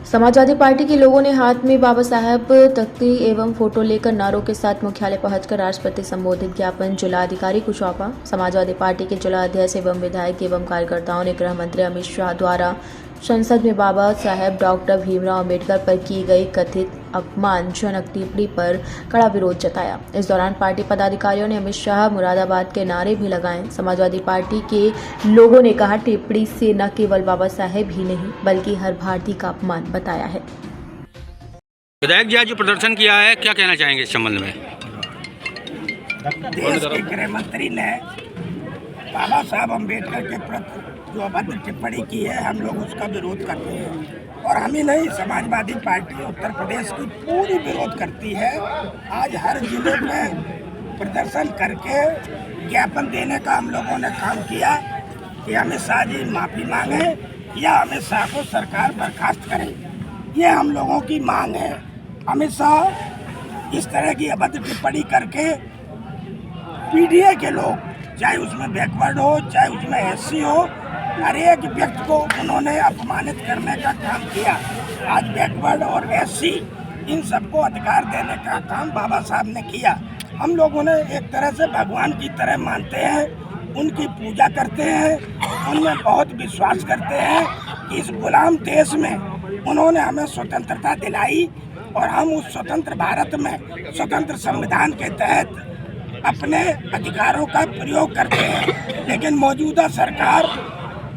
Samajwadi party के लोगों ने हाथ में बाबा साहब तख्ती एवं फोटो लेकर नारों के साथ मुख्यालय पहुंचकर राष्ट्रपति संबोधित ज्ञापन जिलाधिकारी को सौंपा। समाजवादी पार्टी के जिला अध्यक्ष एवं विधायक एवं कार्यकर्ताओं ने गृह मंत्री अमित शाह द्वारा संसद में बाबा साहेब डॉक्टर भीमराव अम्बेडकर पर की गई कथित अपमानजनक टिप्पणी पर कड़ा विरोध जताया। इस दौरान पार्टी पदाधिकारियों ने अमित शाह मुरादाबाद के नारे भी लगाए। समाजवादी पार्टी के लोगों ने कहा, टिप्पणी से न केवल बाबा साहेब ही नहीं बल्कि हर भारतीय का अपमान बताया है। विधायक जी आज जो प्रदर्शन किया है, क्या कहना चाहेंगे इस संबंध में? देश के गृह मंत्री ने बाबा साहब अम्बेडकर के प्रति जो अभद्र टिप्पणी की है, हम लोग उसका विरोध करते हैं और हम ही नहीं, समाजवादी पार्टी उत्तर प्रदेश की पूरी विरोध करती है। आज हर जिले में प्रदर्शन करके ज्ञापन देने का हम लोगों ने काम किया कि अमित शाह जी माफ़ी मांगे या अमित शाह को सरकार बर्खास्त करे। ये हम लोगों की मांग है। अमित शाह इस तरह की अभद्र टिप्पणी करके पीडीए के लोग, चाहे उसमें बैकवर्ड हो चाहे उसमें एससी हो, हर एक व्यक्ति को उन्होंने अपमानित करने का काम किया। आज बैकवर्ड और एससी इन सबको अधिकार देने का काम बाबा साहब ने किया। हम लोग उन्हें एक तरह से भगवान की तरह मानते हैं, उनकी पूजा करते हैं, उनमें बहुत विश्वास करते हैं कि इस गुलाम देश में उन्होंने हमें स्वतंत्रता दिलाई और हम उस स्वतंत्र भारत में स्वतंत्र संविधान के तहत अपने अधिकारों का प्रयोग करते हैं। लेकिन मौजूदा सरकार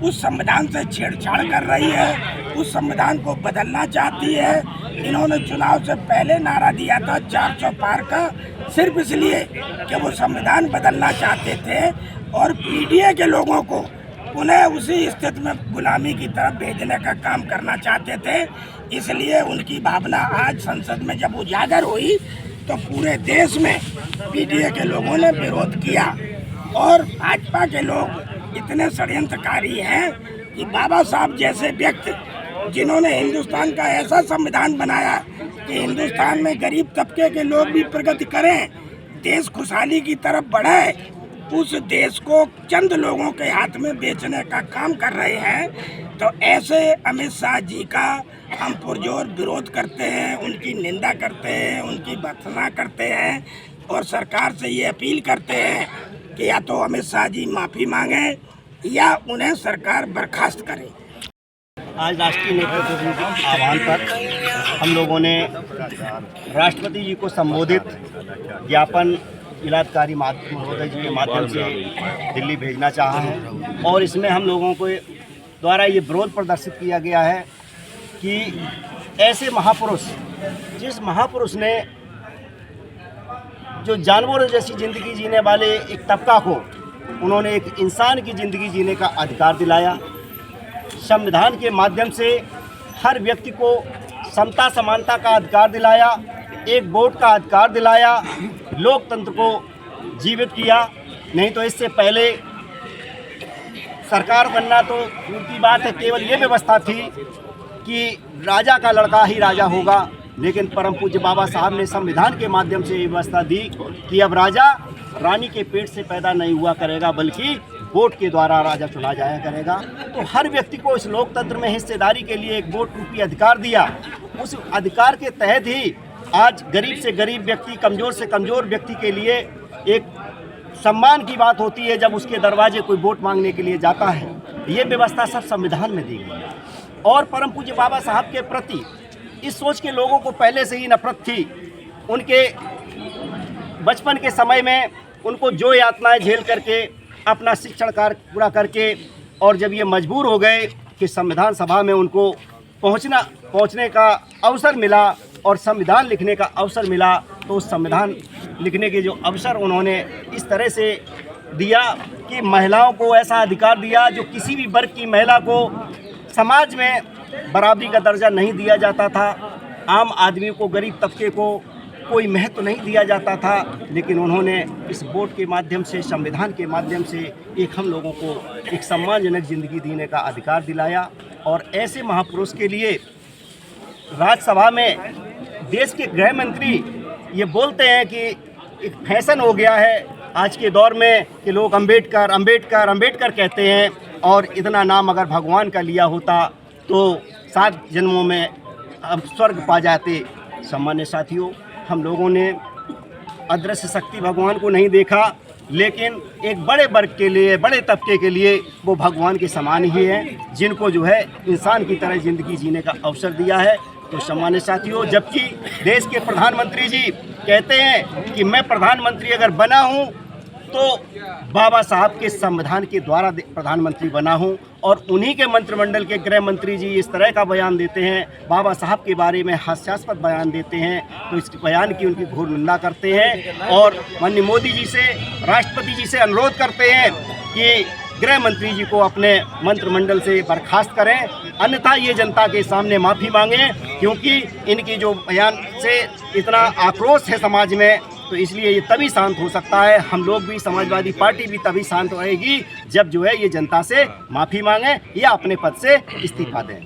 उस संविधान से छेड़छाड़ कर रही है, उस संविधान को बदलना चाहती है। इन्होंने चुनाव से पहले नारा दिया था 400 पार का, सिर्फ इसलिए कि वो संविधान बदलना चाहते थे और पीडीए के लोगों को उन्हें उसी स्थिति में गुलामी की तरफ भेजने का काम करना चाहते थे। इसलिए उनकी भावना आज संसद में जब उजागर हुई तो पूरे देश में पीडीए के लोगों ने विरोध किया और भाजपा के लोग इतने षड्यंत्रकारी हैं कि बाबा साहब जैसे व्यक्ति जिन्होंने हिंदुस्तान का ऐसा संविधान बनाया कि हिंदुस्तान में गरीब तबके के लोग भी प्रगति करें, देश खुशहाली की तरफ बढ़े, उस देश को चंद लोगों के हाथ में बेचने का काम कर रहे हैं। तो ऐसे अमित शाह जी का हम पुरजोर विरोध करते हैं, उनकी निंदा करते हैं, उनकी भर्त्सना करते हैं और सरकार से ये अपील करते हैं कि या तो अमित शाह जी माफ़ी मांगे या उन्हें सरकार बर्खास्त करे। आज राष्ट्रीय नेतृत्व के आह्वान पर हम लोगों ने राष्ट्रपति जी को संबोधित ज्ञापन जिलाधिकारी महोदय जी के माध्यम से दिल्ली भेजना चाहा है और इसमें हम लोगों को द्वारा ये विरोध प्रदर्शित किया गया है कि ऐसे महापुरुष, जिस महापुरुष ने जो जानवरों जैसी ज़िंदगी जीने वाले एक तबका को उन्होंने एक इंसान की ज़िंदगी जीने का अधिकार दिलाया, संविधान के माध्यम से हर व्यक्ति को समता समानता का अधिकार दिलाया, एक वोट का अधिकार दिलाया, लोकतंत्र को जीवित किया। नहीं तो इससे पहले सरकार बनना तो दूर की बात है, केवल ये व्यवस्था थी कि राजा का लड़का ही राजा होगा। लेकिन परम पूज्य बाबा साहब ने संविधान के माध्यम से ये व्यवस्था दी कि अब राजा रानी के पेट से पैदा नहीं हुआ करेगा बल्कि वोट के द्वारा राजा चुना जाया करेगा। तो हर व्यक्ति को इस लोकतंत्र में हिस्सेदारी के लिए एक वोट रूपी अधिकार दिया। उस अधिकार के तहत ही आज गरीब से गरीब व्यक्ति, कमज़ोर से कमज़ोर व्यक्ति के लिए एक सम्मान की बात होती है जब उसके दरवाजे कोई वोट मांगने के लिए जाता है। ये व्यवस्था सब संविधान में दी गई है और परम पूज्य बाबा साहब के प्रति इस सोच के लोगों को पहले से ही नफरत थी। उनके बचपन के समय में उनको जो यातनाएं झेल करके अपना शिक्षण कार्य पूरा करके और जब ये मजबूर हो गए कि संविधान सभा में उनको पहुंचने का अवसर मिला और संविधान लिखने का अवसर मिला, तो उस संविधान लिखने के जो अवसर उन्होंने इस तरह से दिया कि महिलाओं को ऐसा अधिकार दिया जो किसी भी वर्ग की महिला को समाज में बराबरी का दर्जा नहीं दिया जाता था। आम आदमी को, गरीब तबके को कोई महत्व नहीं दिया जाता था। लेकिन उन्होंने इस वोट के माध्यम से, संविधान के माध्यम से एक हम लोगों को एक सम्मानजनक ज़िंदगी जीने का अधिकार दिलाया। और ऐसे महापुरुष के लिए राज्यसभा में देश के गृह मंत्री ये बोलते हैं कि एक फैशन हो गया है आज के दौर में कि लोग अम्बेडकर अम्बेडकर अम्बेडकर कहते हैं और इतना नाम अगर भगवान का लिया होता तो 7 जन्मों में अब स्वर्ग पा जाते। सम्मान्य साथियों, हम लोगों ने अदृश्य शक्ति भगवान को नहीं देखा, लेकिन एक बड़े वर्ग के लिए, बड़े तबके के लिए वो भगवान के समान ही हैं, जिनको जो है इंसान की तरह ज़िंदगी जीने का अवसर दिया है। तो सम्मान्य साथियों, जबकि देश के प्रधानमंत्री जी कहते हैं कि मैं प्रधानमंत्री अगर बना हूँ तो बाबा साहब के संविधान के द्वारा प्रधानमंत्री बना हूँ, और उन्हीं के मंत्रिमंडल के गृह मंत्री जी इस तरह का बयान देते हैं, बाबा साहब के बारे में हास्यास्पद बयान देते हैं, तो इस बयान की उनकी घोर निंदा करते हैं और माननीय मोदी जी से, राष्ट्रपति जी से अनुरोध करते हैं कि गृह मंत्री जी को अपने मंत्रिमंडल से बर्खास्त करें, अन्यथा ये जनता के सामने माफ़ी मांगें, क्योंकि इनकी जो बयान से इतना आक्रोश है समाज में, तो इसलिए ये तभी शांत हो सकता है। हम लोग भी, समाजवादी पार्टी भी तभी शांत रहेगी जब जो है ये जनता से माफ़ी मांगें या अपने पद से इस्तीफा दें।